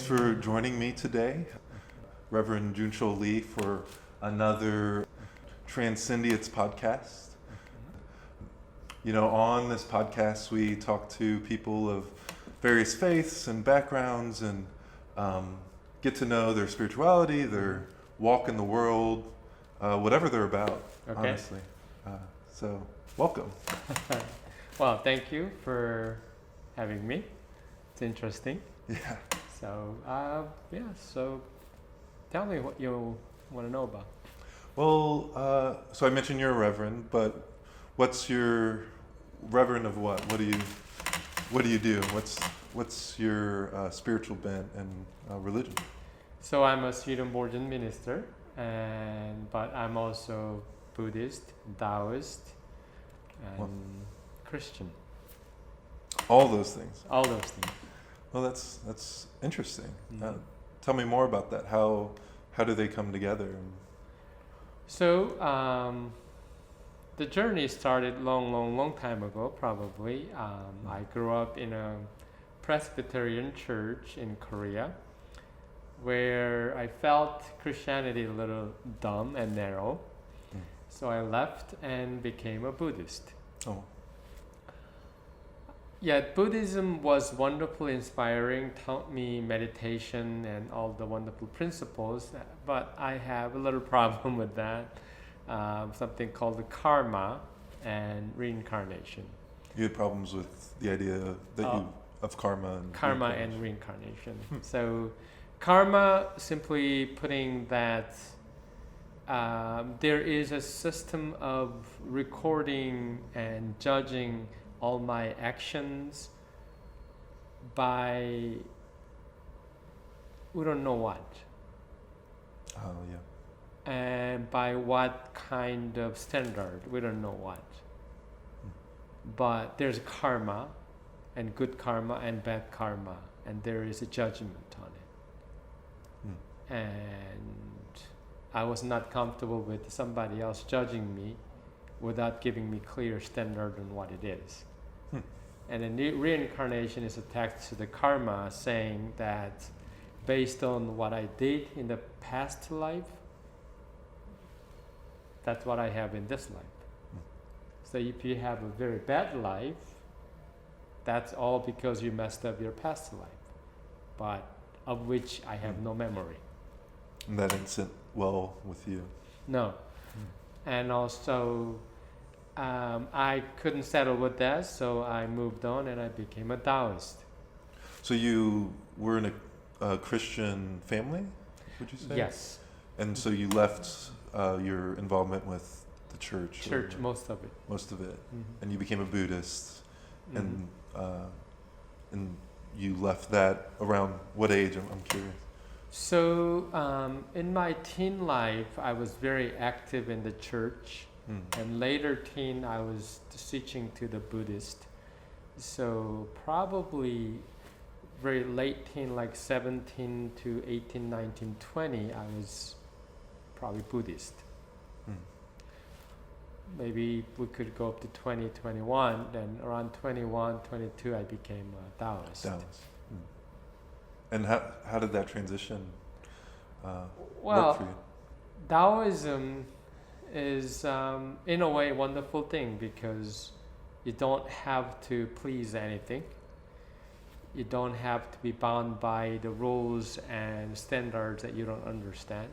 thanks for joining me today, Reverend Junchol Lee, for another Transcendiots podcast. You know, on this podcast, we talk to people of various faiths and backgrounds and get to know their spirituality, their walk in the world, whatever they're about, honestly. So, welcome. Well, thank you for having me. It's interesting. Yeah. So, so tell me what you want to know about. Well, so I mentioned you're a reverend, but what's your reverend of what? What do you do? What's your spiritual bent and religion? So I'm a Swedenborgian minister, but I'm also Buddhist, Taoist, and Christian. All those things. All those things. Well, that's interesting. Mm-hmm. Tell me more about that. How do they come together? So the journey started long time ago, probably. I grew up in a Presbyterian church in Korea, where I felt Christianity a little dumb and narrow. So I left and became a Buddhist. Oh. Yeah, Buddhism was wonderfully inspiring, taught me meditation and all the wonderful principles, but I have a little problem with that, something called the karma and reincarnation. You had problems with the idea that of karma and reincarnation. So karma, simply putting that there is a system of recording and judging all my actions by we don't know what. Oh, yeah. And by what kind of standard, we don't know what. But there's karma, and good karma and bad karma, and there is a judgment on it. And I was not comfortable with somebody else judging me without giving me clear standard on what it is. And then reincarnation is attached to the karma, saying that based on what I did in the past life, that's what I have in this life. So if you have a very bad life, that's all because you messed up your past life, but of which I have no memory. And that didn't sit well with you? No. And also, I couldn't settle with that, so I moved on and I became a Taoist. So you were in a Christian family, would you say? Yes. And so you left your involvement with the church? Church, most of it. Most of it. Mm-hmm. And you became a Buddhist. Mm-hmm. And you left that around what age? I'm curious. So in my teen life, I was very active in the church. And later teen, I was switching to the Buddhist. So probably very late teen, like 17 to 18, 19, 20, I was probably Buddhist. Maybe we could go up to 20, 21. Then around 21, 22, I became a Taoist. And how did that transition work for you? Taoism is in a way a wonderful thing because you don't have to please anything. You don't have to be bound by the rules and standards that you don't understand.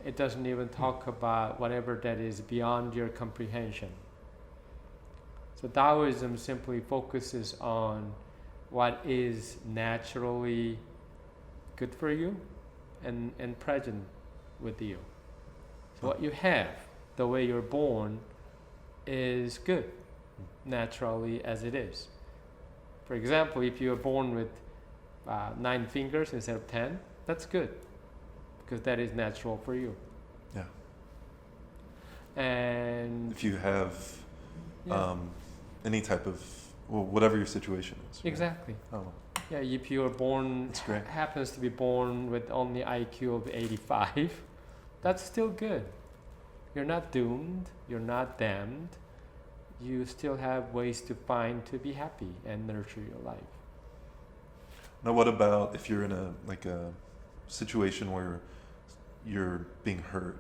It doesn't even talk about whatever that is beyond your comprehension. So Taoism simply focuses on what is naturally good for you and present with you. So what you have, the way you're born, is good, naturally as it is. For example, if you are born with 9 fingers instead of 10, that's good, because that is natural for you. Yeah. And if you have any type of, whatever your situation is. Right? Exactly. Oh. Yeah, if you are born, happens to be born with only IQ of 85, that's still good. You're not doomed, you're not damned. You still have ways to find to be happy and nurture your life. Now, what about if you're in a situation where you're being hurt?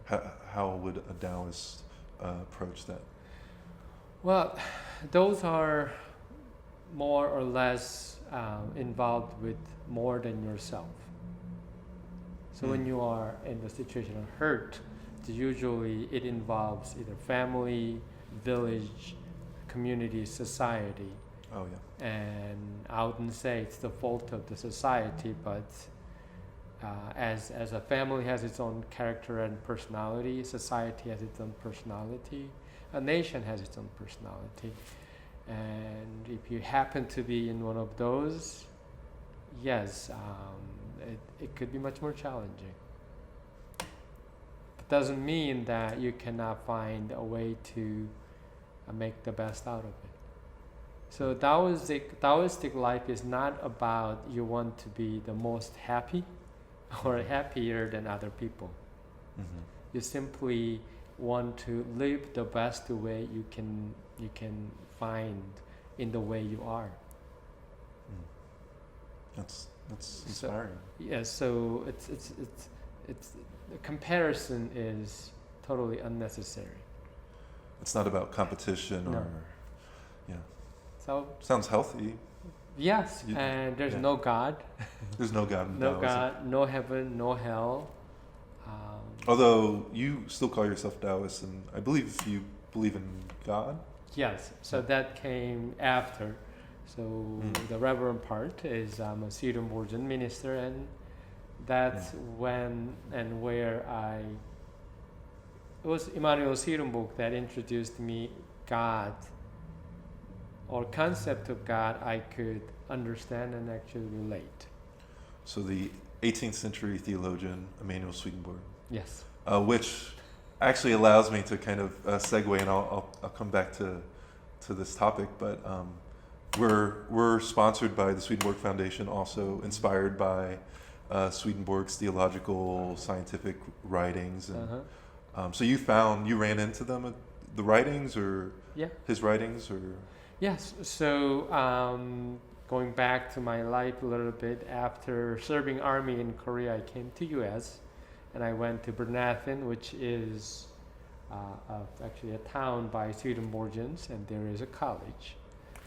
How would a Taoist approach that? Well, those are more or less involved with more than yourself. So when you are in the situation of hurt, usually it involves either family, village, community, society. Oh, yeah. And I wouldn't say it's the fault of the society, but as a family has its own character and personality, society has its own personality, a nation has its own personality. And if you happen to be in one of those, yes, it could be much more challenging. It doesn't mean that you cannot find a way to make the best out of it. So Taoistic life is not about you want to be the most happy or happier than other people. Mm-hmm. You simply want to live the best way you can find in the way you are. That's inspiring. Yes, so it's the comparison is totally unnecessary. It's not about competition No. or So sounds healthy. yes, and there's no God. There's no God in No Taoism. God, no heaven, no hell. Although you still call yourself Taoist, and I believe you believe in God. Yes, so that came after. So the reverend part is I'm a Swedenborgian minister, and that's when and where it was Immanuel Swedenborg that introduced me God, or concept of God I could understand and actually relate. So the 18th century theologian Immanuel Swedenborg, Yes. which actually allows me to kind of segue, and I'll come back to this topic, but we're sponsored by the Swedenborg Foundation, also inspired by Swedenborg's theological scientific writings, and so you ran into them, the writings, or his writings, or Yes, so going back to my life a little bit, after serving Army in Korea, I came to US, and I went to Bernathen, which is actually a town by Swedenborgians, and there is a college.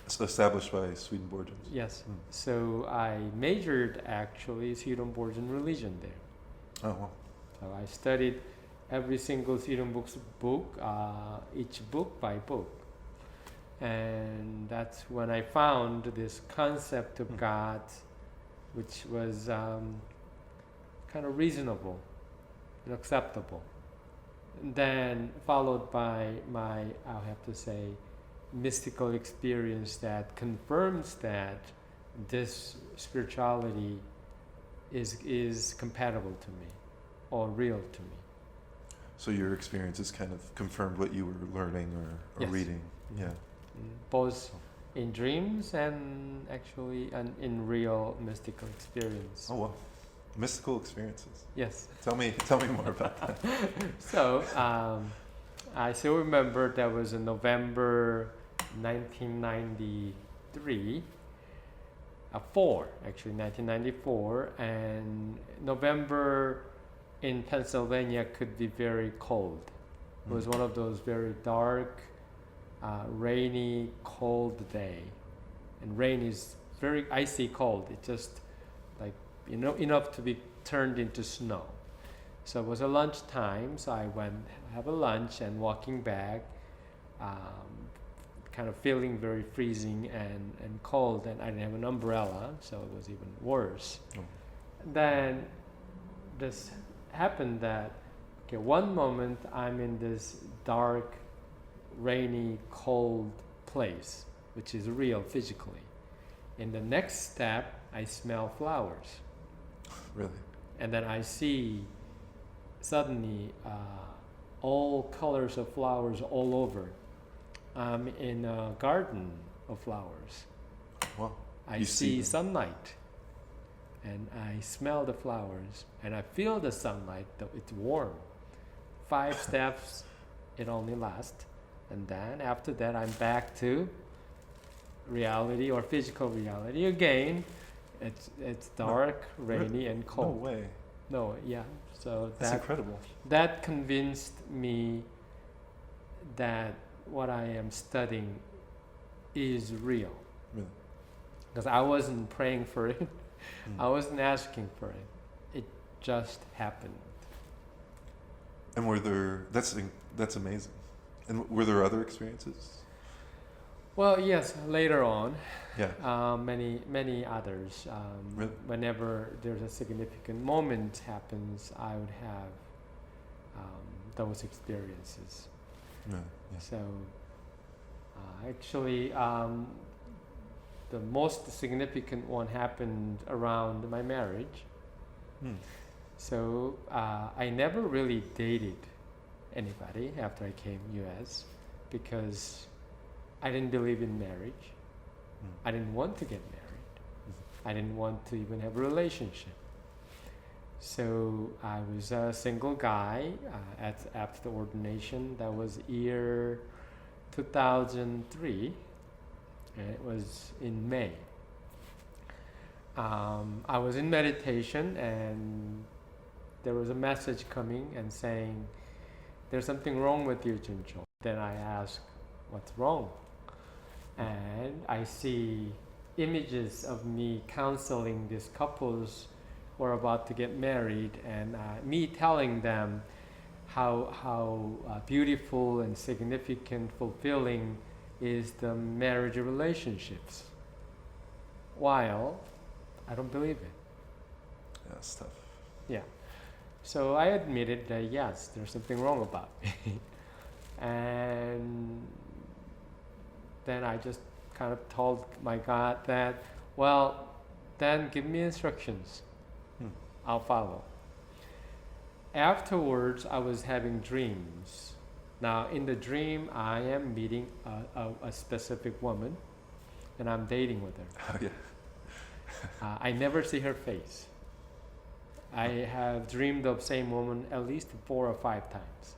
It's established by Swedenborgians. Yes, so I majored actually Swedenborgian religion there. Oh, wow. So I studied every single Swedenborg's book, each book by book. And that's when I found this concept of God, which was kind of reasonable and acceptable. And then followed by my, I'll have to say, mystical experience that confirms that this spirituality is compatible to me or real to me. So your experiences kind of confirmed what you were learning or Yes. reading. Yeah. Both in dreams and actually in real mystical experience. Oh, wow. Mystical experiences. Yes. Tell me more about that. So I still remember that was in November 1994, 1994, and November in Pennsylvania could be very cold. It was one of those very dark, rainy, cold day, and rain is very icy cold. It's just like enough to be turned into snow. So it was a lunchtime, so I went have a lunch and walking back, kind of feeling very freezing and cold, and I didn't have an umbrella, so it was even worse. Then this happened that one moment I'm in this dark, rainy, cold place, which is real physically. In the next step, I smell flowers. Really? And then I see suddenly all colors of flowers all over. I'm in a garden of flowers. Wow. I see sunlight, and I smell the flowers, and I feel the sunlight, though it's warm. 5 steps, it only lasts. And then after that, I'm back to reality or physical reality. Again, it's dark, rainy, and No cold. way. No, yeah. So That's incredible. that convinced me that what I am studying is real. Really. Because I wasn't praying for it. Mm. I wasn't asking for it. It just happened. And were there? That's amazing. And were there other experiences? Well, yes, later on, Yeah. many others. Really? Whenever there's a significant moment happens, I would have those experiences. Yeah. Yeah. So, actually, the most significant one happened around my marriage. Hmm. So I never really dated anybody after I came U.S. because I didn't believe in marriage. I didn't want to get married. I didn't want to even have a relationship. So I was a single guy after the ordination. That was year 2003, and it was in May. I was in meditation, and there was a message coming and saying, "There's something wrong with you, Junchol." Then I asked, "What's wrong?" And I see images of me counseling these couples who are about to get married, and me telling them how beautiful and significant, fulfilling is the marriage relationships, while I don't believe it. Yeah, that's tough. Yeah. So I admitted that yes, there's something wrong about me. And then I just kind of told my God that, well, then give me instructions. I'll follow. Afterwards, I was having dreams. Now, in the dream, I am meeting a specific woman, and I'm dating with her. Oh yeah. I never see her face. I have dreamed of same woman at least 4 or 5 times.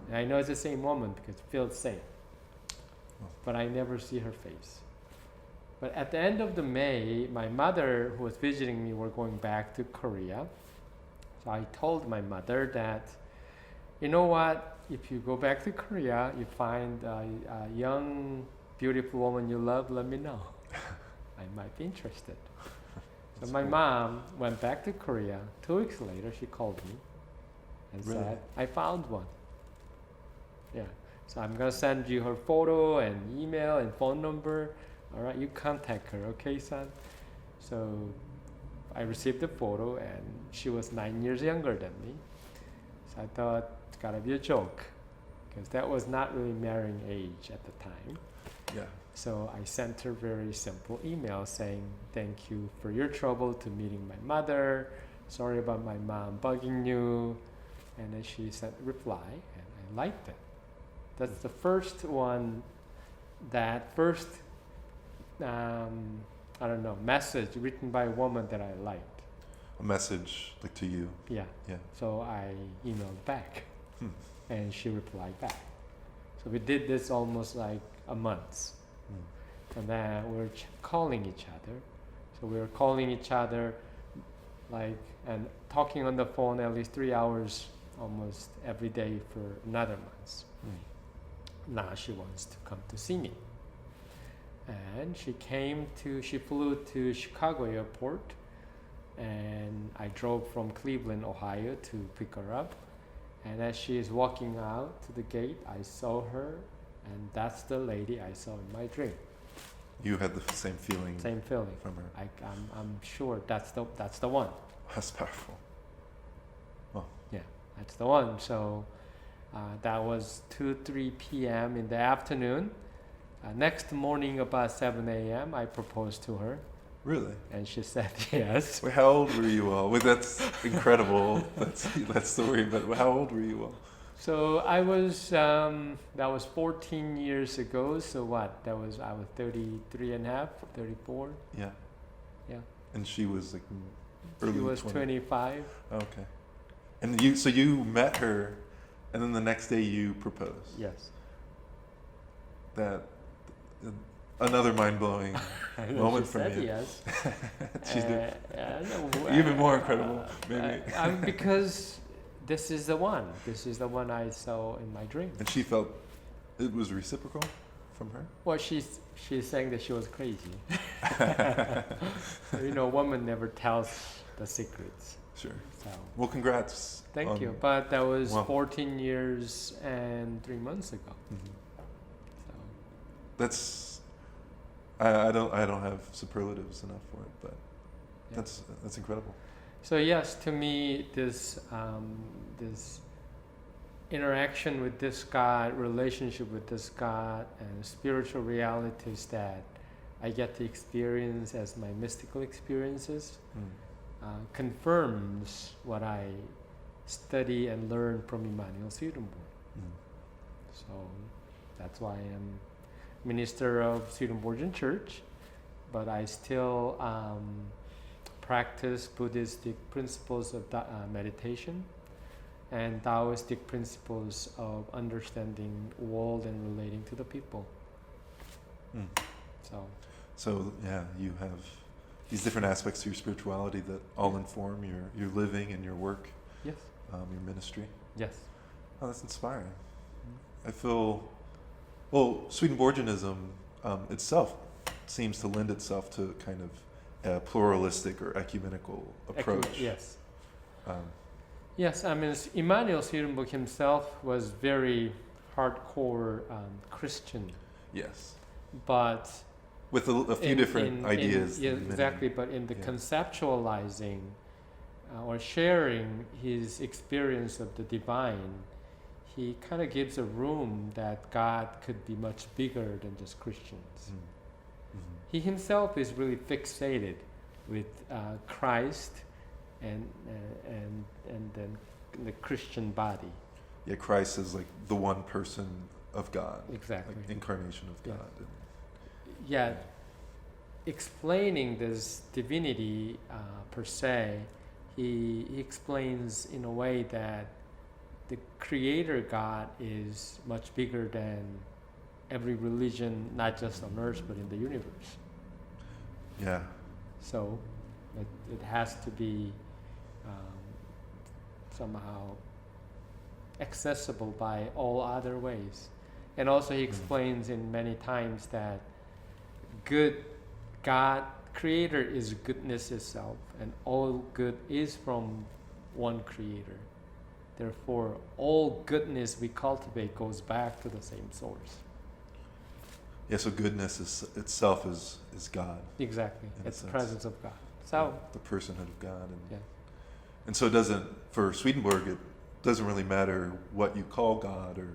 And I know it's the same woman because it feels safe. But I never see her face. But at the end of the May, my mother, who was visiting me, were going back to Korea. So I told my mother that, you know what, if you go back to Korea, you find a young, beautiful woman you love, let me know. I might be interested. So my mom went back to Korea. 2 weeks later, she called me and said, I found one. Yeah. So I'm going to send you her photo and email and phone number. All right, you contact her, okay, son? So I received the photo, and she was 9 years younger than me. So I thought, it's got to be a joke, because that was not really marrying age at the time. Yeah. So I sent her very simple email saying, thank you for your trouble to meeting my mother. Sorry about my mom bugging you. And then she sent a reply, and I liked it. That's the first one, that first, I don't know, message written by a woman that I liked. A message like to you. Yeah. Yeah. So I emailed back, and she replied back. So we did this almost like a month. And then we were calling each other. So we were calling each other and talking on the phone at least 3 hours almost every day for another month. Now she wants to come to see me. And she flew to Chicago airport, and I drove from Cleveland, Ohio to pick her up. And as she is walking out to the gate, I saw her, and that's the lady I saw in my dream. You had the same feeling. Same feeling from her. I'm sure that's the one. That's powerful. Oh. Yeah, that's the one. So that was 2-3 p.m. in the afternoon. Next morning about 7 a.m. I proposed to her. Really? And she said yes. Wait, how old were you all? Wait, that's incredible. That story. But how old were you all? So I was, that was 14 years ago. So what? I was 33 and a half, 34. Yeah. Yeah. And she was like early 20s. She was 25. Okay. And so you met her, and then the next day you proposed. Yes. That another mind-blowing moment she for said me. Yes. She's No, even more incredible, maybe. Because this is the one. This is the one I saw in my dream. And she felt it was reciprocal from her? Well, she's saying that she was crazy. Woman never tells the secrets. Sure. So Well, congrats. thank you. But that was Wow. 14 years and 3 months ago. Mhm. So That's I don't have superlatives enough for it, but yeah. that's incredible. So yes, to me, this interaction with this God, relationship with this God, and spiritual realities that I get to experience as my mystical experiences confirms what I study and learn from Immanuel Swedenborg. So that's why I am minister of Swedenborgian Church, but I still practice Buddhistic principles of meditation and Taoistic principles of understanding world and relating to the people. So yeah, you have these different aspects to your spirituality that all inform your living and your work, Yes. your ministry. Yes. Oh, that's inspiring. I feel, well, Swedenborgianism itself seems to lend itself to kind of a pluralistic or ecumenical approach. Yes. Um, Yes, I mean, Immanuel Swedenborg himself was very hardcore Christian, yes. but With a few different ideas. Yeah, than many. exactly, but in the conceptualizing or sharing his experience of the divine, he kind of gives a room that God could be much bigger than just Christians. He himself is really fixated with Christ and then the Christian body. Yeah, Christ is like the one person of God. Exactly. Like incarnation of Yeah. God. Yeah, explaining this divinity per se, he explains in a way that the creator God is much bigger than every religion, not just on earth, but in the universe. Yeah. So it has to be somehow accessible by all other ways. And also he explains in many times that good God, creator is goodness itself, and all good is from one creator. Therefore, all goodness we cultivate goes back to the same source. Yeah, so goodness itself is God. Exactly. In a It's the sense. presence of God. So The personhood of God. yeah. And so it doesn't, for Swedenborg, it doesn't really matter what you call God, or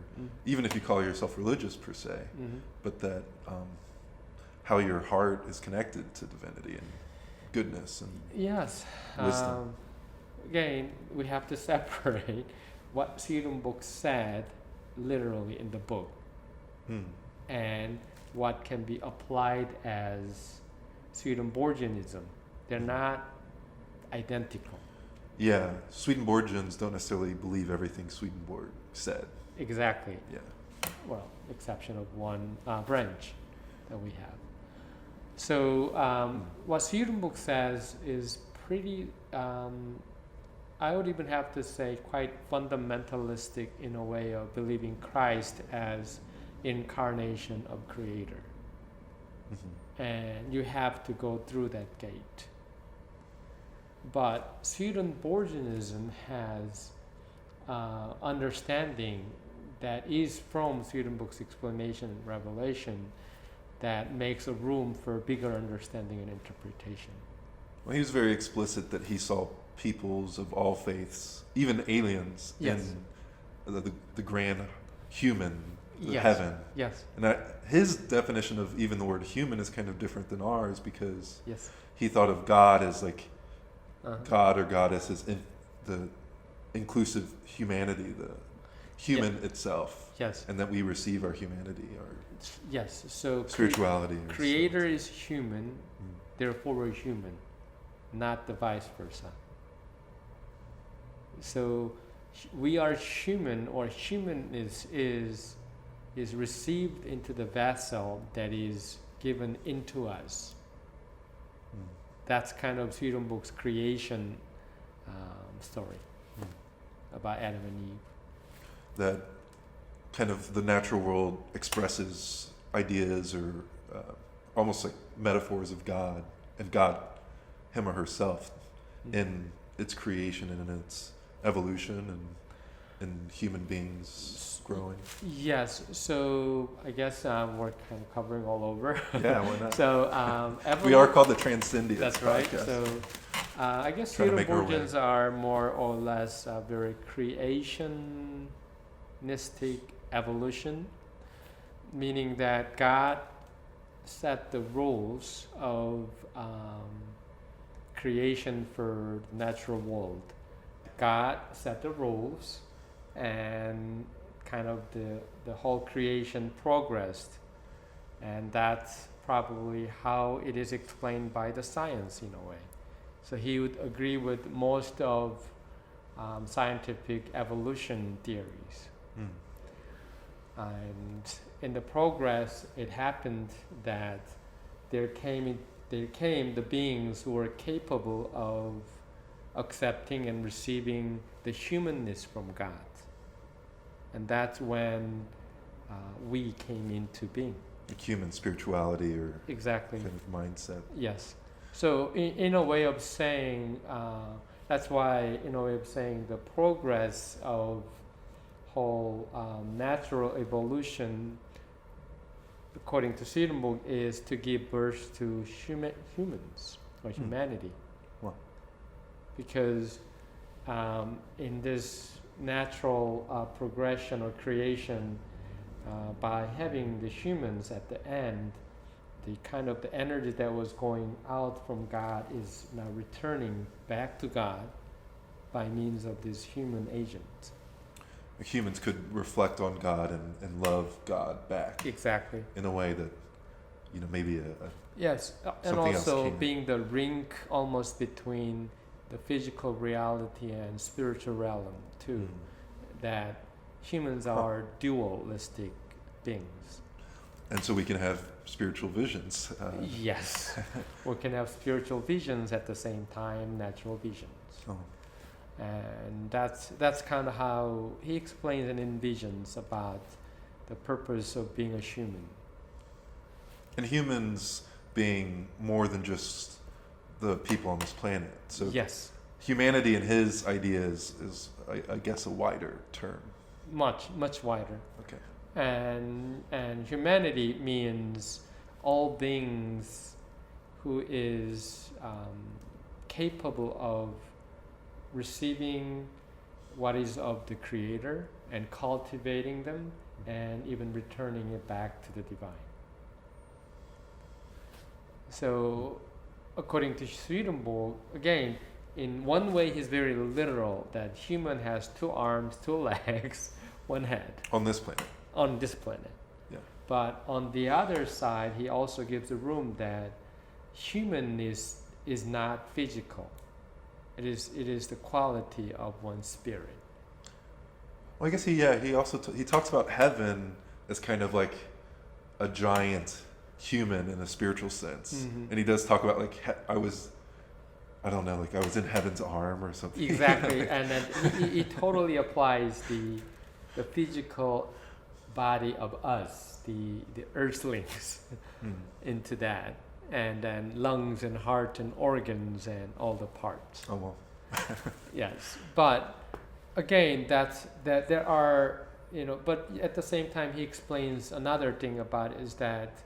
even if you call yourself religious per se, but that how your heart is connected to divinity and goodness and Yes. wisdom. Again, we have to separate what Swedenborg said literally in the book and what can be applied as Swedenborgianism. They're not identical. Yeah, Swedenborgians don't necessarily believe everything Swedenborg said. Exactly. Yeah. Well, exception of one branch that we have. So what Swedenborg says is pretty, I would even have to say, quite fundamentalistic in a way of believing Christ as incarnation of Creator. And you have to go through that gate. But Swedenborgianism has understanding that is from Swedenborg's explanation and revelation that makes a room for bigger understanding and interpretation. Well, he was very explicit that he saw peoples of all faiths, even aliens, Yes. in the grand human, the Yes. heaven. Yes. And his definition of even the word human is kind of different than ours, because Yes. he thought of God as like Uh-huh. God or goddess as the inclusive humanity, the human itself, Yes. and that we receive our humanity, our Yes. So spirituality. or Creator is human, therefore we're human, not the vice versa. So we are human, or human is received into the vessel that is given into us. Mm. That's kind of Swedenborg's creation story about Adam and Eve. That kind of the natural world expresses ideas or almost like metaphors of God, and God, him or herself, in its creation and in its evolution and human beings growing. Yes, so I guess we're kind of covering all over. Yeah, why not? So We are called the Transcendiots. That's right. podcast. So I guess Trying to make our way. Swedenborgians are more or less very creationistic evolution, meaning that God set the rules of creation for the natural world. God set the rules, and kind of the whole creation progressed, and that's probably how it is explained by the science in a way. So he would agree with most of scientific evolution theories. Mm. And in the progress, it happened that there came the beings who were capable of accepting and receiving the humanness from God. And that's when we came into being. Like human spirituality or Exactly. kind of mindset. Yes. So in a way of saying, that's why in a way of saying the progress of whole natural evolution, according to Swedenborg, is to give birth to humans or humanity. Wow. Because in this natural progression or creation, by having the humans at the end, the kind of the energy that was going out from God is now returning back to God by means of this human agent. Humans could reflect on God and love God back. Exactly. In a way that, maybe Yes, and something else also came. being the link almost between the physical reality and spiritual realm too. That humans are dualistic beings. And so we can have spiritual visions. Yes, we can have spiritual visions at the same time, natural visions. Oh. And that's kind of how he explains and envisions about the purpose of being a human. And humans being more than just the people on this planet. So Yes, humanity in his ideas is I guess, a wider term. much wider. Okay. And humanity means all beings who is capable of receiving what is of the Creator and cultivating them and even returning it back to the divine. So according to Swedenborg, again, in one way he's very literal, that human has 2 arms, 2 legs, 1 head. On this planet. On this planet. Yeah. But on the other side, he also gives a room that human is not physical. It is the quality of one's spirit. Well, I guess he also he talks about heaven as kind of like a giant human in a spiritual sense. Mm-hmm. And he does talk about like I was in heaven's arm or something. Exactly, and then he totally applies the physical body of us, the earthlings, into that, and then lungs and heart and organs and all the parts. Oh well. Yes, but again, that there are, but at the same time he explains another thing about it, is that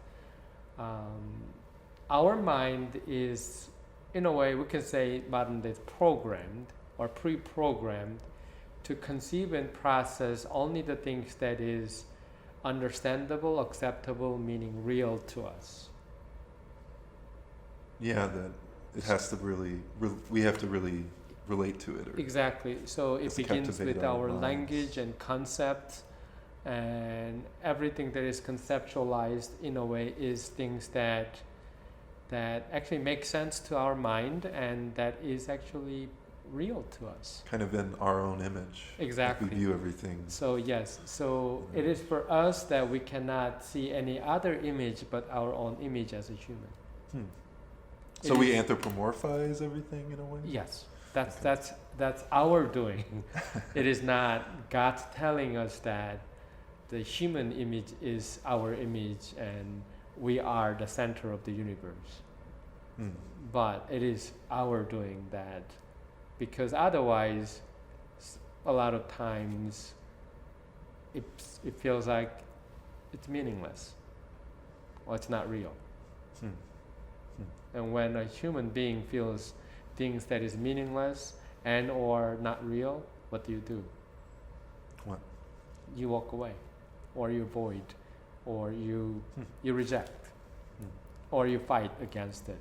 our mind is, in a way we can say modern day, programmed or pre-programmed to conceive and process only the things that is understandable, acceptable, meaning real to us. Yeah, that it has to really, we have to really relate to it. Or Exactly. So it begins with captivate our our minds. language and concept, and everything that is conceptualized in a way is things that actually make sense to our mind, and that is actually real to us. Kind of in our own image. Exactly. We view everything. So yes, so it is for us that we cannot see any other image but our own image as a human. So we anthropomorphize everything in a way? Yes, that's our doing. It is not God telling us that the human image is our image and we are the center of the universe. But it is our doing that, because otherwise a lot of times it feels like it's meaningless or it's not real. And when a human being feels things that is meaningless and or not real, what do? What? You walk away, or you avoid, or you reject, or you fight against it.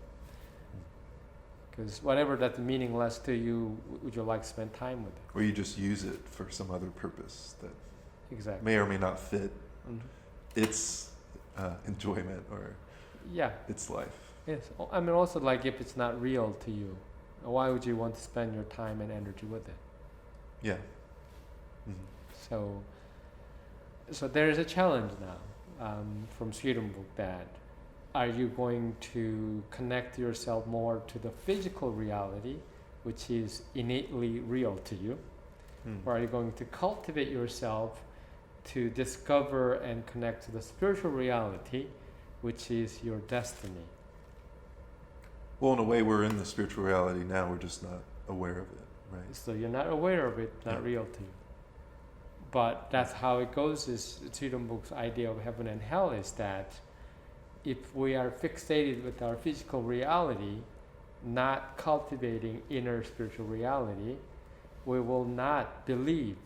Because whatever that's meaningless to you, would you like to spend time with it? Or you just use it for some other purpose that Exactly. may or may not fit its enjoyment or its life. Yes. I mean, also, like, if it's not real to you, why would you want to spend your time and energy with it? Yeah. So there is a challenge now from Swedenborg that are you going to connect yourself more to the physical reality, which is innately real to you, or are you going to cultivate yourself to discover and connect to the spiritual reality, which is your destiny? Well, in a way, we're in the spiritual reality now. We're just not aware of it, right? So you're not aware of it, not real to you. But that's how it goes. Is Swedenborg's idea of heaven and hell is that if we are fixated with our physical reality, not cultivating inner spiritual reality, we will not believe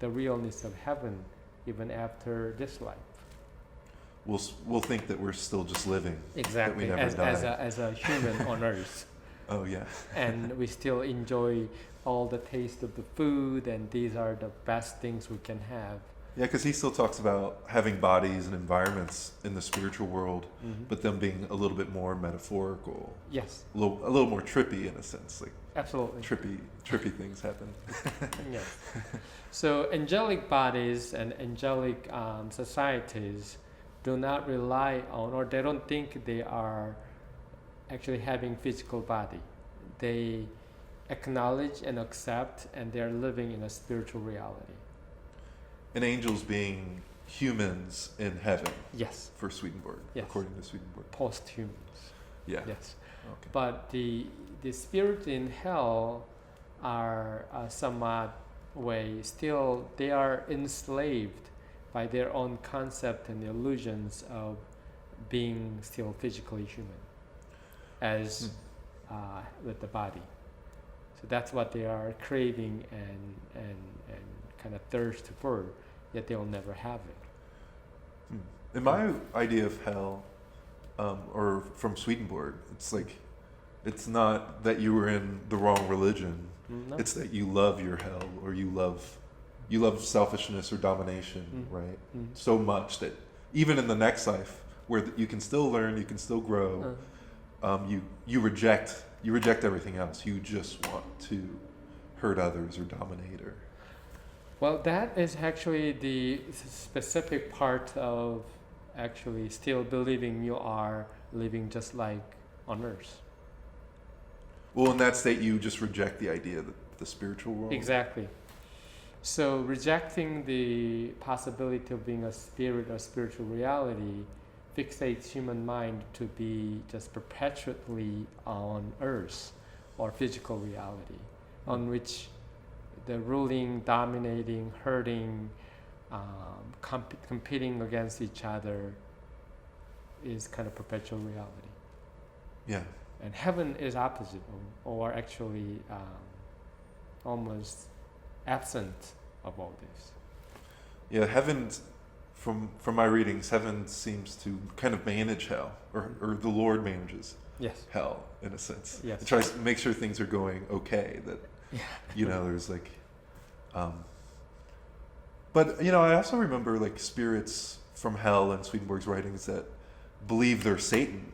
the realness of heaven even after this life. We'll think that we're still just living. Exactly, that we never die. as a human on earth. Oh yeah. And we still enjoy all the taste of the food, and these are the best things we can have. Yeah, because he still talks about having bodies and environments in the spiritual world, but them being a little bit more metaphorical. Yes. A little more trippy in a sense, like Absolutely. trippy things happen. Yes. So angelic bodies and angelic societies do not rely on, or they don't think they are actually having physical body. They acknowledge and accept, and they're living in a spiritual reality. And angels being humans in heaven. Yes. For Swedenborg, Yes. according to Swedenborg. Post-humans. Yeah. Yes. Okay. But the spirits in hell are somewhat way still, they are enslaved by their own concept and illusions of being still physically human as with the body. So that's what they are craving and kind of thirst for, yet they'll never have it. In my idea of hell, or from Swedenborg, it's like, it's not that you were in the wrong religion. No? It's that you love your hell, or you love selfishness or domination, right? So much that even in the next life, where you can still learn, you can still grow, you reject everything else. You just want to hurt others or dominate or. Well, that is actually the specific part of actually still believing you are living just like on earth. Well, in that state, you just reject the idea that the spiritual world. Exactly. So rejecting the possibility of being a spirit or spiritual reality fixates human mind to be just perpetually on earth or physical reality, on which the ruling, dominating, hurting, competing against each other is kind of perpetual reality. Yeah. And heaven is opposite, or actually almost absent of all this. Yeah, heaven, from my readings, heaven seems to kind of manage hell, or the Lord manages hell in a sense. Yes. It tries to make sure things are going okay, that, there's like, but, I also remember like spirits from hell in Swedenborg's writings that believe they're Satan,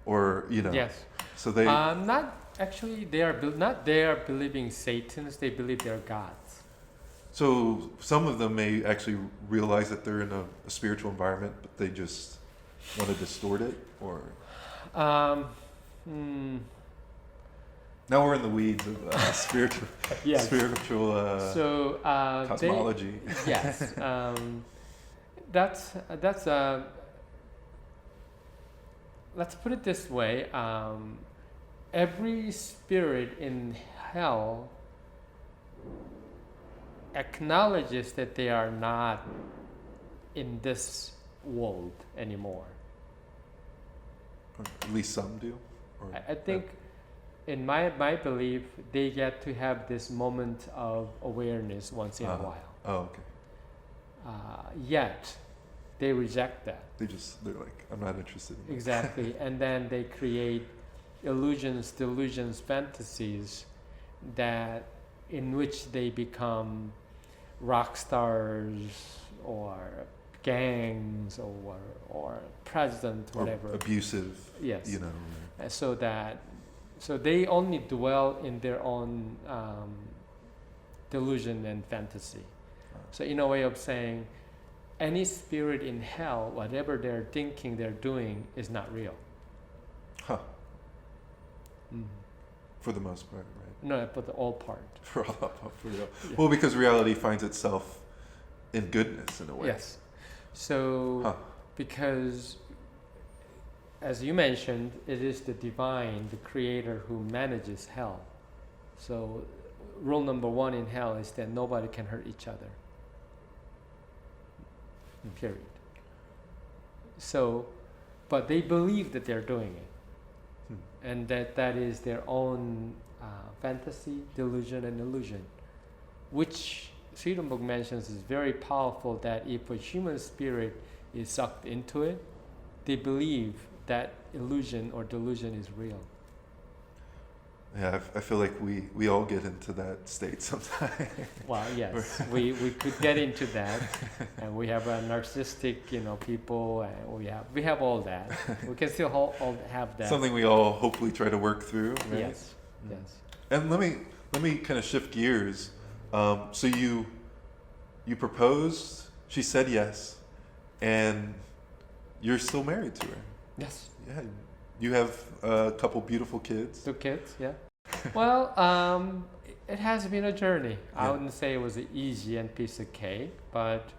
or, Yes. So they... not Actually, they are not they are believing Satans. They believe they're gods. So some of them may actually realize that they're in a spiritual environment, but they just want to distort it, or now we're in the weeds of spiritual Yes. spiritual So cosmology. Yes, that's let's put it this way. Every spirit in hell acknowledges that they are not in this world anymore. Or at least some do. Or I think, in my belief, they get to have this moment of awareness once in a while. Oh, okay. Yet, they reject that. They're like, I'm not interested in that. Exactly, and then they create illusions, delusions, fantasies that in which they become rock stars or gangs or president, Or whatever. abusive, Yes. you know. So they only dwell in their own delusion and fantasy. So in a way of saying, any spirit in hell, whatever they're thinking, they're doing, is not real. Huh. Mm. For the most part, right? No, but the all part. For real. Yeah. Well, because reality finds itself in goodness in a way. Yes. So, because, as you mentioned, it is the divine, the creator, who manages hell. So, rule number one in hell is that nobody can hurt each other. Period. So, but they believe that they're doing it, and that is their own fantasy, delusion, and illusion, which Swedenborg mentions is very powerful. That if a human spirit is sucked into it, they believe that illusion or delusion is real. Yeah, I feel like we all get into that state sometimes. Well, yes, we could get into that, and we have a narcissistic, people, and we have all that. We can still all have that. Something we all hopefully try to work through, right? Yes, yes. And let me kind of shift gears. So you proposed, she said yes, and you're still married to her. Yes. Yeah. You have a couple beautiful kids. 2 kids, yeah. Well, it has been a journey. Yeah. I wouldn't say it was easy and piece of cake, but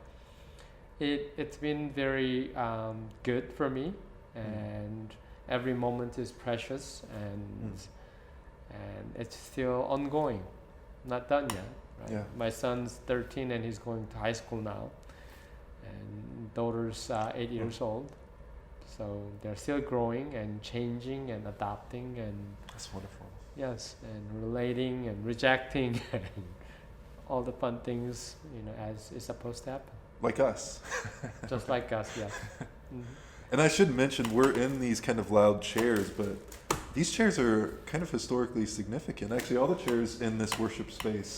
it's been very good for me, and every moment is precious, and it's still ongoing, not done yet. Right? Yeah. My son's 13 and he's going to high school now, and daughter's 8 years old. So they're still growing and changing and adapting, and That's wonderful. yes, and relating and rejecting and all the fun things, as is supposed to happen. Like us. Just like us, yes. Mm-hmm. And I should mention, we're in these kind of loud chairs, but these chairs are kind of historically significant. Actually, all the chairs in this worship space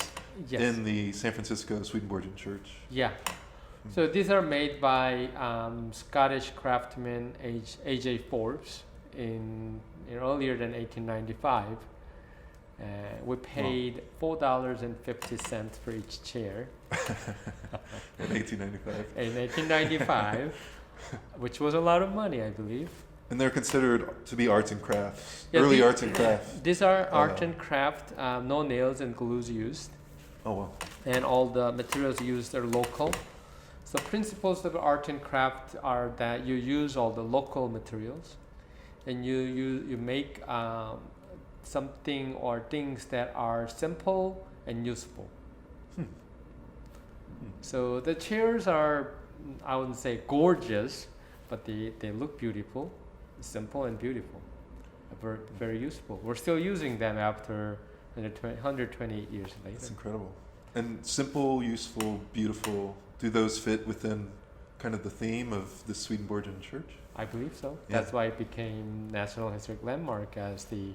Yes. in the San Francisco Swedenborgian Church. Yeah. So these are made by Scottish craftsman A.J. Forbes in earlier than 1895. We paid $4.50 for each chair. In 1895. In 1895, which was a lot of money, I believe. And they're considered to be arts and crafts. Yeah, Early arts and crafts. These are art and craft, no nails and glues used. Oh, wow. And all the materials used are local. So principles of art and craft are that you use all the local materials, and you make something or things that are simple and useful. So the chairs are, I wouldn't say gorgeous, but they look beautiful, simple and beautiful, very, very useful. We're still using them after 128 years later. That's incredible. And simple, useful, beautiful, do those fit within kind of the theme of the Swedenborgian Church? I believe so. Yeah. That's why it became National Historic Landmark as the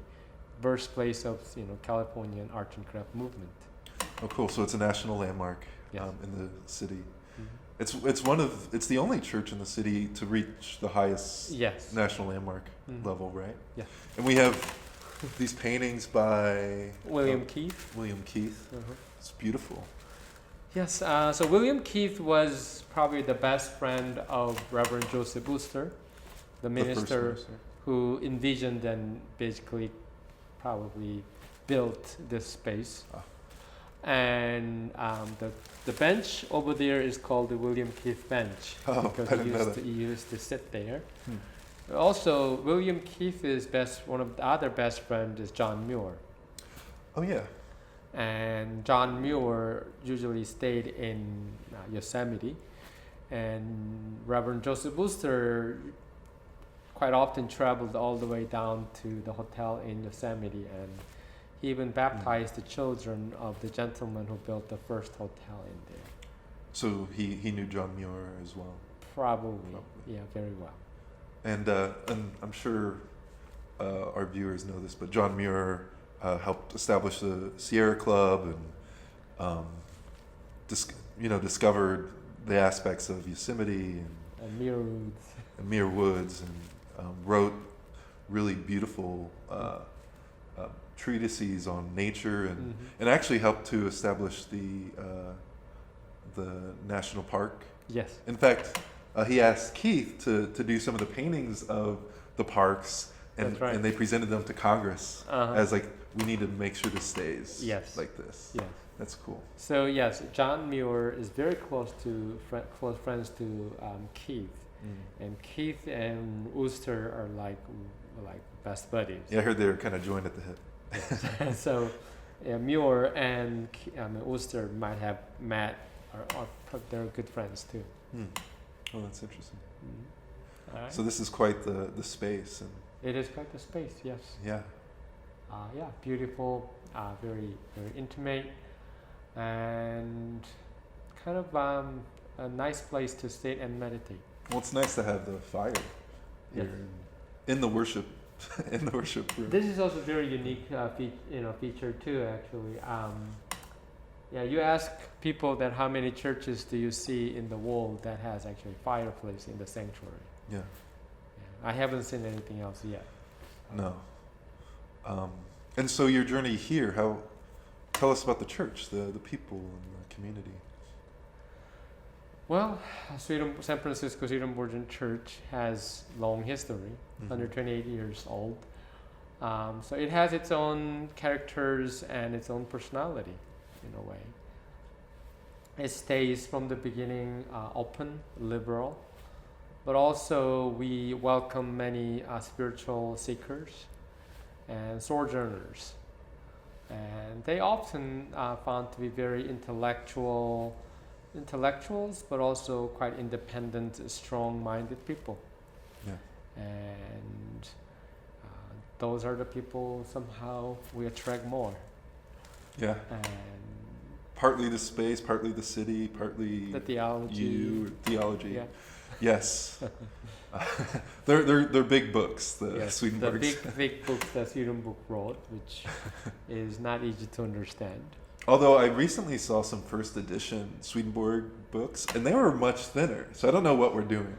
birthplace of Californian art and craft movement. Oh, cool. So it's a national landmark Yes. in the city. It's the only church in the city to reach the highest Yes. national landmark Mhm. level, right? Yeah. And we have these paintings by William Keith. William Keith. Uh-huh. It's beautiful. Yes, so William Keith was probably the best friend of Reverend Joseph Wooster, the minister who envisioned and basically probably built this space. Ah. And the bench over there is called the William Keith bench because he used to sit there. Also, William Keith's one of the other best friends is John Muir. Oh yeah. And John Muir usually stayed in Yosemite, and Reverend Joseph Wooster quite often traveled all the way down to the hotel in Yosemite, and he even baptized the children of the gentleman who built the first hotel in there. So he knew John Muir as well? Probably. Yeah, very well. And I'm sure our viewers know this, but John Muir helped establish the Sierra Club and discovered the aspects of Yosemite and Muir Woods and wrote really beautiful treatises on nature and actually helped to establish the national park. Yes. In fact, he asked Keith to do some of the paintings of the parks, and they presented them to Congress as like, we need to make sure this stays like this. Yes. That's cool. So yes, John Muir is very close friends to Keith, and Keith and Wooster are like best buddies. Yeah, I heard they were kind of joined at the hip. Yes. So Muir and Wooster might have met, or they're good friends too. Oh, that's interesting. All right. So this is quite the space, and it is quite the space. Yes. Yeah. Beautiful, very very intimate, and kind of a nice place to sit and meditate. Well, it's nice to have the fire here in the worship room. This is also very unique feature too, actually. You ask people that how many churches do you see in the world that has actually fireplace in the sanctuary? Yeah. I haven't seen anything else yet. No. And so your journey here, tell us about the church, the people and the community. Well, San Francisco Swedenborgian Church has long history, 128 years old. So it has its own characters and its own personality, in a way. It stays from the beginning open, liberal, but also we welcome many spiritual seekers and sojourners. And they often found to be very intellectuals, but also quite independent, strong-minded people. Yeah. And those are the people somehow we attract more. Yeah. And partly the space, partly the city, partly the theology. You, theology. Yeah. Yes. They're big books, Swedenborgs. The big books that Swedenborg wrote, which is not easy to understand. Although I recently saw some first edition Swedenborg books, and they were much thinner, so I don't know what we're doing.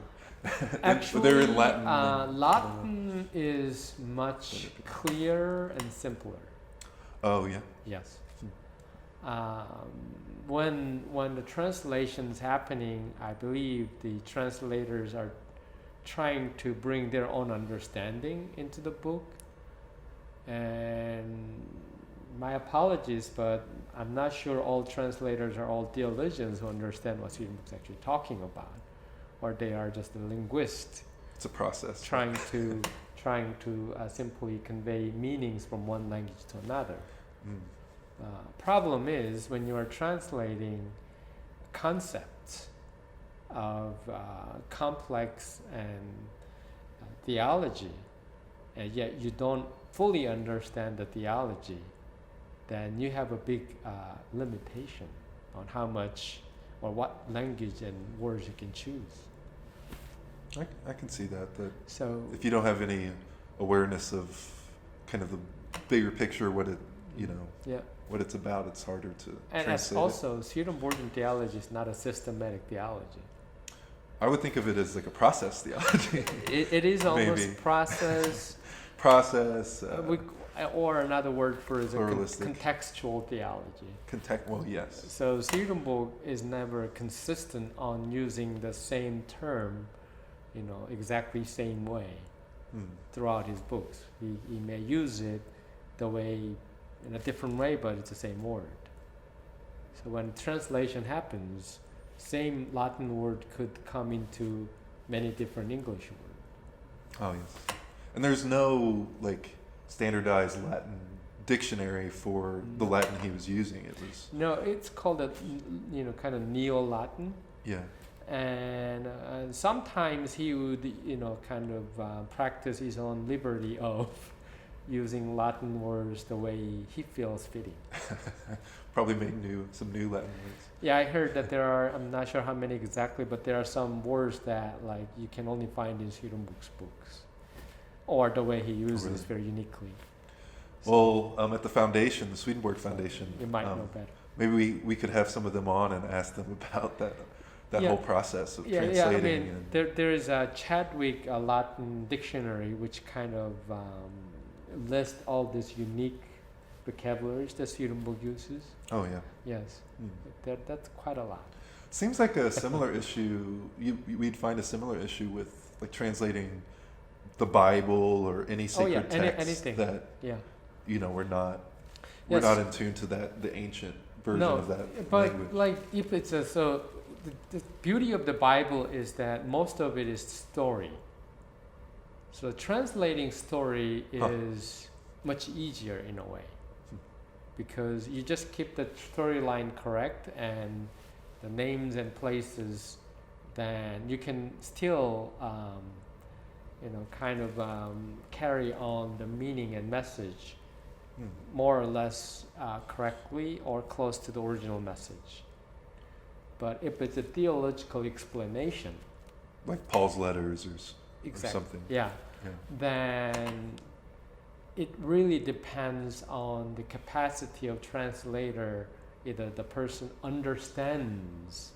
Actually, they're in Latin. Latin is much clearer and simpler. Oh yeah. Yes. When the translation is happening, I believe the translators are trying to bring their own understanding into the book. And my apologies, but I'm not sure all translators are all theologians who understand what Swedenborg's actually talking about, or they are just a linguist. It's a process. Trying to simply convey meanings from one language to another. Problem is when you are translating concepts of complex and theology, and yet you don't fully understand the theology, then you have a big limitation on how much or what language and words you can choose. I can see that so if you don't have any awareness of kind of the bigger picture, what it's about, it's harder to and translate. And also, Swedenborgian theology is not a systematic theology. I would think of it as like a process theology. It is almost process. Process. or another word for is a Pluralistic. contextual theology. Well, yes. So Swedenborg is never consistent on using the same term, exactly same way throughout his books. He may use it in a different way, but it's the same word. So when translation happens, same Latin word could come into many different English words. Oh, yes. And there's no standardized Latin dictionary for the Latin he was using. It was No, it's called a kind of Neo-Latin. yeah. And sometimes he would kind of practice his own liberty of using Latin words the way he feels fitting. Probably make some new Latin words. Yeah, I heard that there are, I'm not sure how many exactly, but there are some words that you can only find in Swedenborg's books, or the way he uses very uniquely. Well, at the foundation, the Swedenborg Foundation, you might know better. Maybe we could have some of them on and ask them about that whole process of translating. Yeah, I mean, there is a Chadwick Latin dictionary which kind of lists all these unique vocabularies that Swedenborg uses. Oh, yeah. Yes, that's quite a lot. Seems like a similar issue. We'd find a similar issue with translating the Bible or any sacred text anything. that we're not in tune to the ancient version of that but language. If it's the beauty of the Bible is that most of it is story. So translating story is much easier in a way, because you just keep the storyline correct and the names and places, then you can still carry on the meaning and message more or less correctly or close to the original message. But if it's a theological explanation, like Paul's letters or something, then it really depends on the capacity of translator. Either the person understands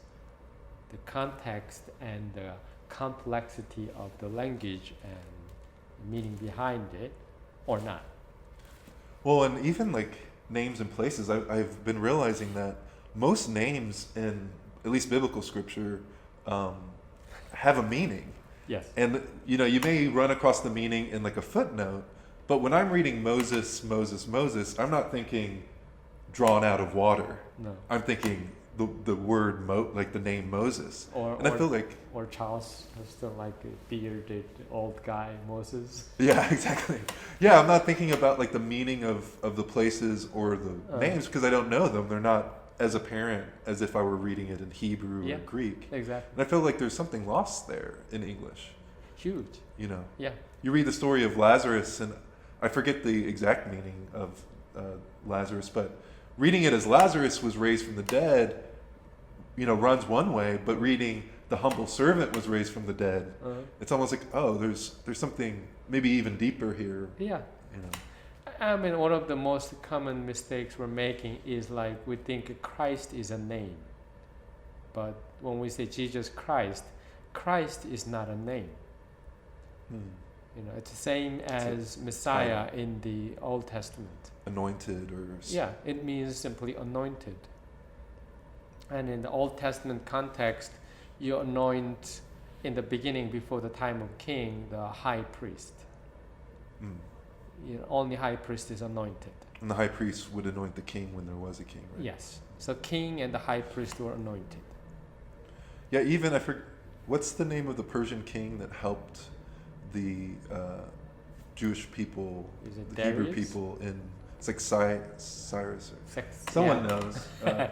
the context and the complexity of the language and meaning behind it, or not. Well, and even names and places, I've been realizing that most names in at least biblical scripture have a meaning. Yes. And you may run across the meaning in a footnote, but when I'm reading Moses, I'm not thinking drawn out of water. No. I'm thinking the word the name Moses. I feel or Charles, still a bearded old guy, Moses. Yeah, exactly. Yeah, I'm not thinking about the meaning of the places or the names, because I don't know them. They're not as apparent as if I were reading it in Hebrew or Greek. Exactly. And I feel like there's something lost there in English. Huge. Yeah. You read the story of Lazarus, and I forget the exact meaning of Lazarus, but reading it as Lazarus was raised from the dead, runs one way, but reading the humble servant was raised from the dead, it's almost there's something maybe even deeper here. Yeah. I mean, one of the most common mistakes we're making is we think Christ is a name. But when we say Jesus Christ, Christ is not a name. It's the same as Messiah in the Old Testament. Anointed or... Yeah, it means simply anointed. And in the Old Testament context, you anoint in the beginning, before the time of king, the high priest. Only high priest is anointed. And the high priest would anoint the king when there was a king, right? Yes. So king and the high priest were anointed. Yeah, even what's the name of the Persian king that helped the Jewish people, the Hebrew people in... It's Cyrus. Someone knows.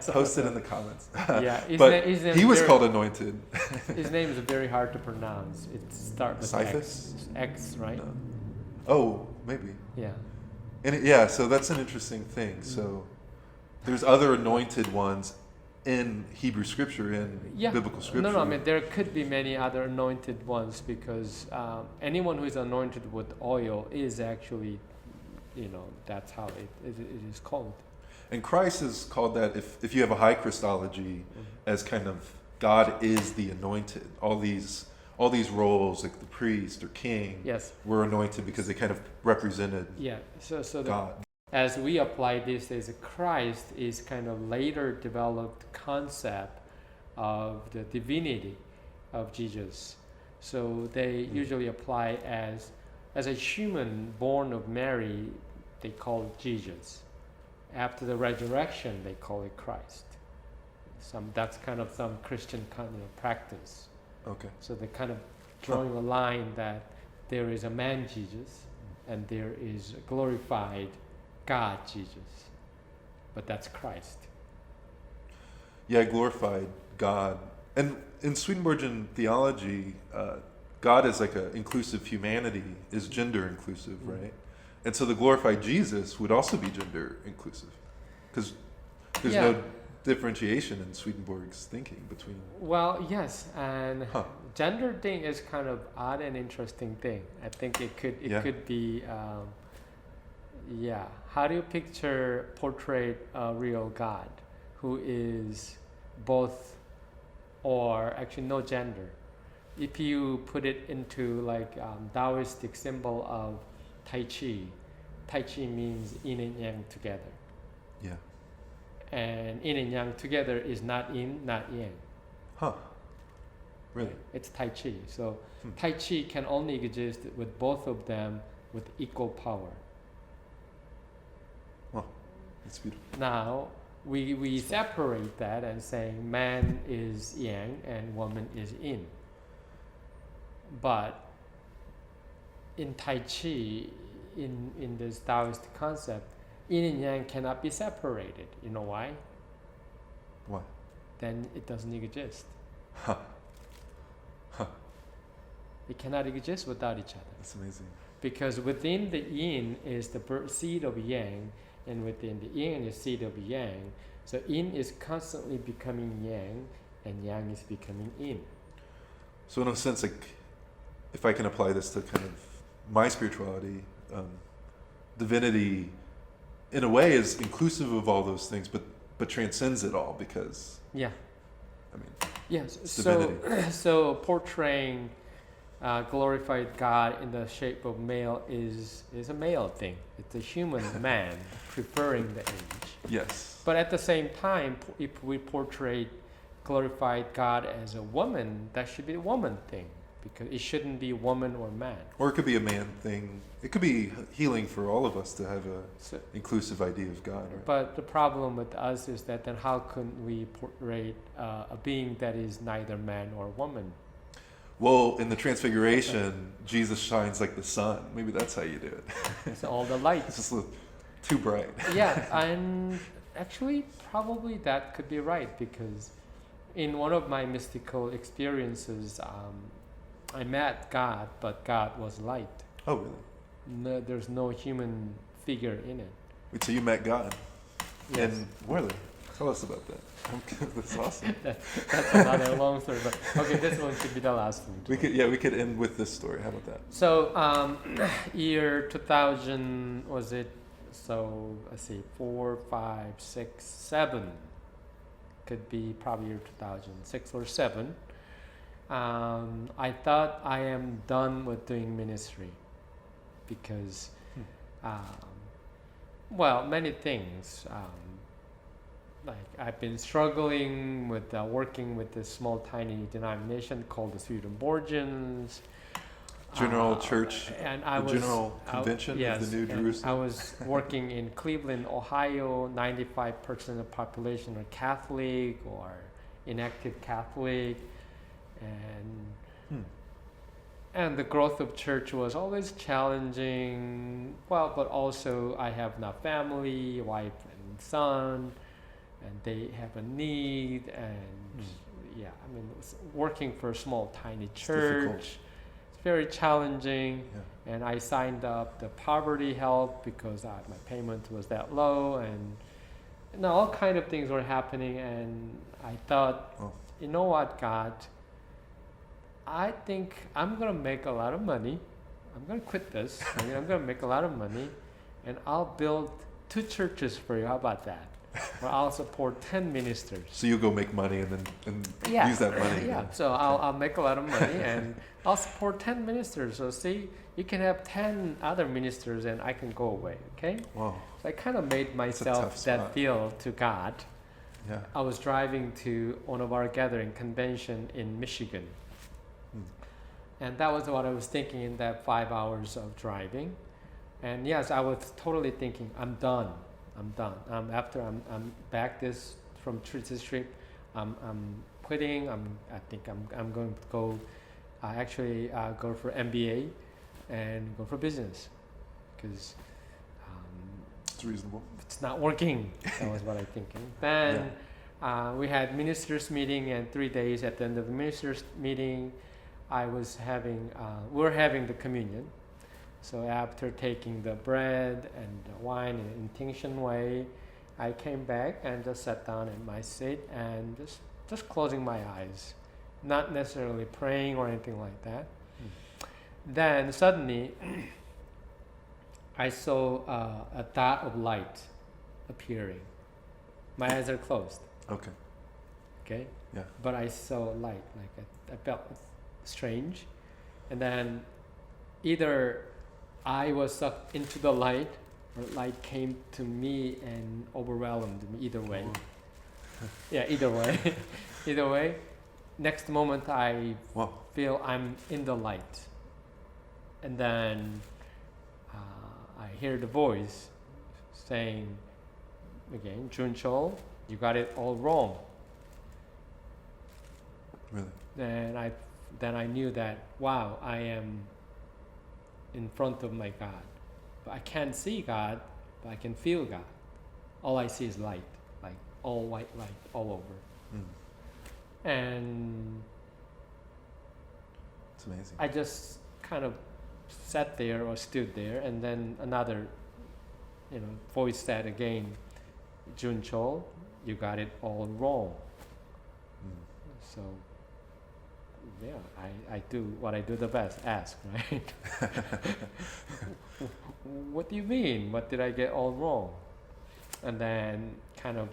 Post it in the comments. But he was called anointed. His name is very hard to pronounce. It starts with X, right? No. Oh, maybe. Yeah. And so that's an interesting thing. So there's other anointed ones in Hebrew scripture, in biblical scripture. No, I mean, there could be many other anointed ones, because anyone who is anointed with oil is actually... that's how it is called. And Christ is called that if you have a high Christology as kind of God is the anointed. All all these roles, like the priest or king, Yes. were anointed because they kind of represented Yeah. So God. as we apply this as Christ is kind of later developed concept of the divinity of Jesus. So they usually apply as a human born of Mary, they call it Jesus. After the resurrection, they call it Christ. That's kind of some Christian kind of practice. Okay. So they're kind of drawing a line that there is a man Jesus and there is a glorified God Jesus, but that's Christ. Yeah, glorified God. And in Swedenborgian theology, God is like a inclusive humanity, is gender inclusive, right? And so the glorified Jesus would also be gender inclusive, because there's no differentiation in Swedenborg's thinking between. Well, yes, and gender thing is kind of odd and interesting thing. I think it could be, How do you portray a real God who is both, or actually no gender? If you put it into like Taoistic symbol of Tai Chi means yin and yang together. Yeah. And yin and yang together is not yin, not yang. Huh. Really? Right? It's Tai Chi. So Tai Chi can only exist with both of them with equal power. Well, that's beautiful. Now, we separate that and saying man is yang and woman is yin. But in Tai Chi, in this Taoist concept, yin and yang cannot be separated. You know why? Why? Then it doesn't exist. Huh. Huh. It cannot exist without each other. That's amazing. Because within the yin is the seed of yang, and within the yin is seed of yang. So yin is constantly becoming yang, and yang is becoming yin. So in a sense, like, if I can apply this to kind of my spirituality, divinity, in a way, is inclusive of all those things, but transcends it all because. Yeah. I mean. Yes. It's So divinity. so portraying glorified God in the shape of male is a male thing. It's a human man preferring the image. Yes. But at the same time, if we portray glorified God as a woman, that should be a woman thing, because it shouldn't be woman or man. Or it could be a man thing. It could be healing for all of us to have a inclusive idea of God. Right? But the problem with us is that then how can we portray a being that is neither man or woman? Well, in the Transfiguration, Jesus shines like the sun. Maybe that's how you do it. It's all the light. It's just too bright. Yeah, and actually probably that could be right, because in one of my mystical experiences, I met God, but God was light. Oh, really? No, there's no human figure in it. Wait, so you met God? Yes. And where? Tell us about that. That's awesome. That's another long story, but okay, this one should be the last one. We could end with this story. How about that? So, year 2000 was it? So let's see, 4, 5, 6, 7. Could be probably year 2006 or 7. I thought I am done with doing ministry because, well, many things. Like I've been struggling with working with this small tiny denomination called the Swedenborgians. General Church, and General Convention of the New Jerusalem. I was working in Cleveland, Ohio. 95% of the population are Catholic or inactive Catholic, and the growth of church was always challenging. Well, but also I have now family, wife and son, and they have a need, and yeah, I mean, working for a small tiny church. Very challenging, and I signed up the poverty help because my payment was that low, and all kind of things were happening, and I thought, you know what, God, I think I'm gonna make a lot of money. I'm gonna quit this. I'm gonna make a lot of money, and I'll build 2 churches for you. How about that? Or I'll support 10 ministers. So you go make money and use that money. Yeah. So I'll make a lot of money, and I'll support 10 ministers. So see, you can have 10 other ministers and I can go away, okay? Wow. So I kind of made myself that deal to God. Yeah. I was driving to one of our gathering convention in Michigan. And that was what I was thinking in that 5 hours of driving. And yes, I was totally thinking, I'm done. After I'm back this trip, I'm quitting. I think I'm going to go, go for MBA and go for business, because it's reasonable. it's not working. That was what I'm thinking. Then we had ministers meeting, and 3 days at the end of the ministers meeting, we're having the communion. So after taking the bread and the wine in an intinction way, I came back and just sat down in my seat and just closing my eyes, not necessarily praying or anything like that. Then suddenly, I saw a dot of light appearing. My eyes are closed. Okay. Yeah. But I saw light. Like I felt strange, and then either I was sucked into the light, or light came to me and overwhelmed me. Either way. Yeah. Either way. Either way. Next moment, I feel I'm in the light, and then I hear the voice saying again, Junchol, you got it all wrong. Really? Then I knew that, wow, I am in front of my God. But I can't see God, but I can feel God. All I see is light, like all white light all over. And it's amazing. I just kind of sat there or stood there, and then another voice said again, Junchol, you got it all wrong. So yeah, I do what I do the best, ask, right? What do you mean? What did I get all wrong? And then kind of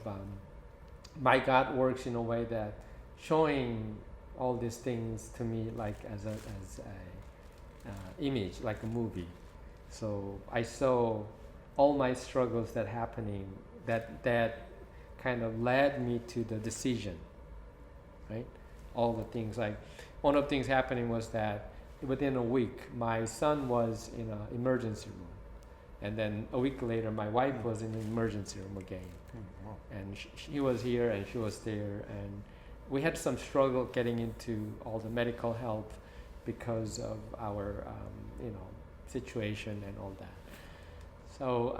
my God works in a way that showing all these things to me like as a image, like a movie. So I saw all my struggles that kind of led me to the decision, right? All the things, like one of the things happening was that within a week my son was in an emergency room, and then a week later my wife was in an emergency room again. And she was here and she was there, and we had some struggle getting into all the medical help because of our situation and all that. So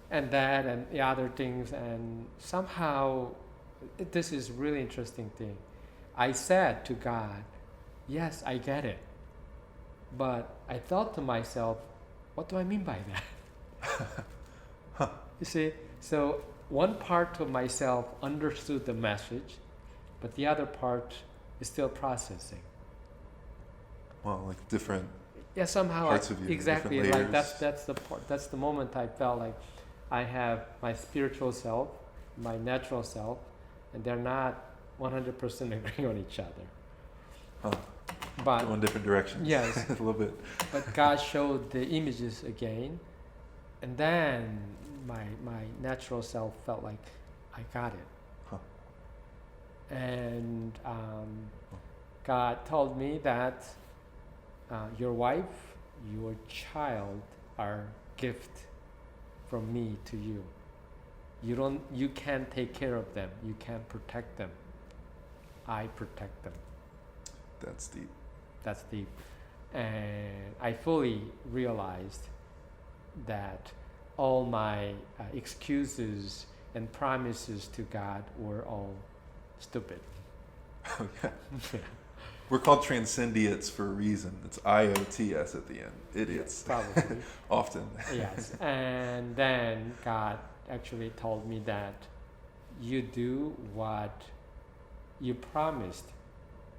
and that and the other things, and somehow this is really interesting thing. I said to God, yes, I get it. But I thought to myself, what do I mean by that? You see, so one part of myself understood the message, but the other part is still processing. Well, like different somehow parts of you, exactly, different like layers. that's the part. That's the moment I felt like I have my spiritual self, my natural self, and they're not 100% agree on each other. But going different directions. Yes. A little bit. But God showed the images again, and then my natural self felt like I got it. And God told me that your wife, your child are gift from me to you. You can't take care of them. You can't protect them. I protect them. That's deep. That's deep. And I fully realized that all my excuses and promises to God were all stupid. Oh, yeah. We're called Transcendiots for a reason. It's IOTS at the end. Idiots. Probably. Often. Yes. And then God actually told me that you do what you promised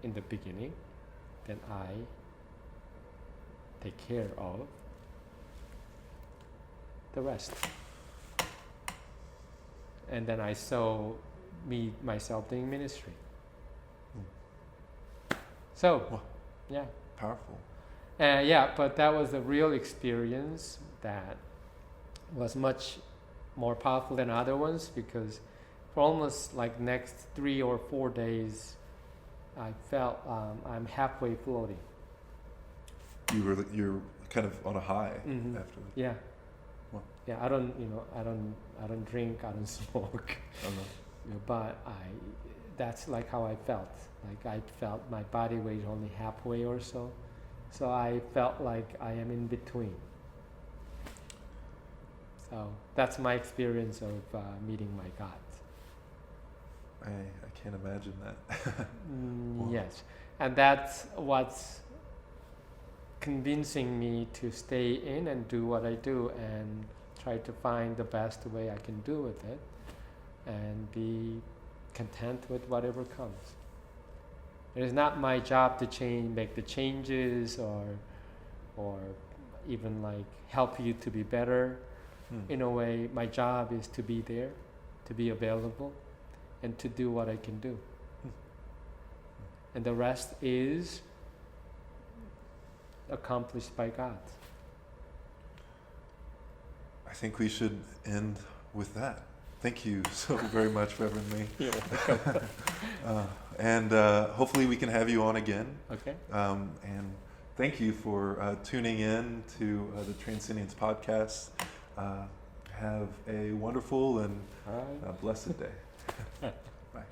in the beginning, then I take care of the rest. And then I saw myself doing ministry. So Yeah. Powerful. Yeah, but that was a real experience that was much more powerful than other ones, because for almost like next 3 or 4 days, I felt I'm halfway floating. You're kind of on a high Mhm. after. Yeah. Wow. Yeah, I don't drink, I don't smoke. Oh, no. But that's like how I felt. Like I felt my body weight only halfway or so. So I felt like I am in between. So that's my experience of meeting my God. I can't imagine that. Wow. Yes, and that's what's convincing me to stay in and do what I do and try to find the best way I can do with it and be content with whatever comes. It is not my job to make the changes or even like help you to be better. In a way, my job is to be there, to be available, and to do what I can do. And the rest is accomplished by God. I think we should end with that. Thank you so very much, Reverend Lee. You're welcome. And hopefully we can have you on again. Okay. And thank you for tuning in to the Transcendiots podcast. Have a wonderful and All right. blessed day. Bye.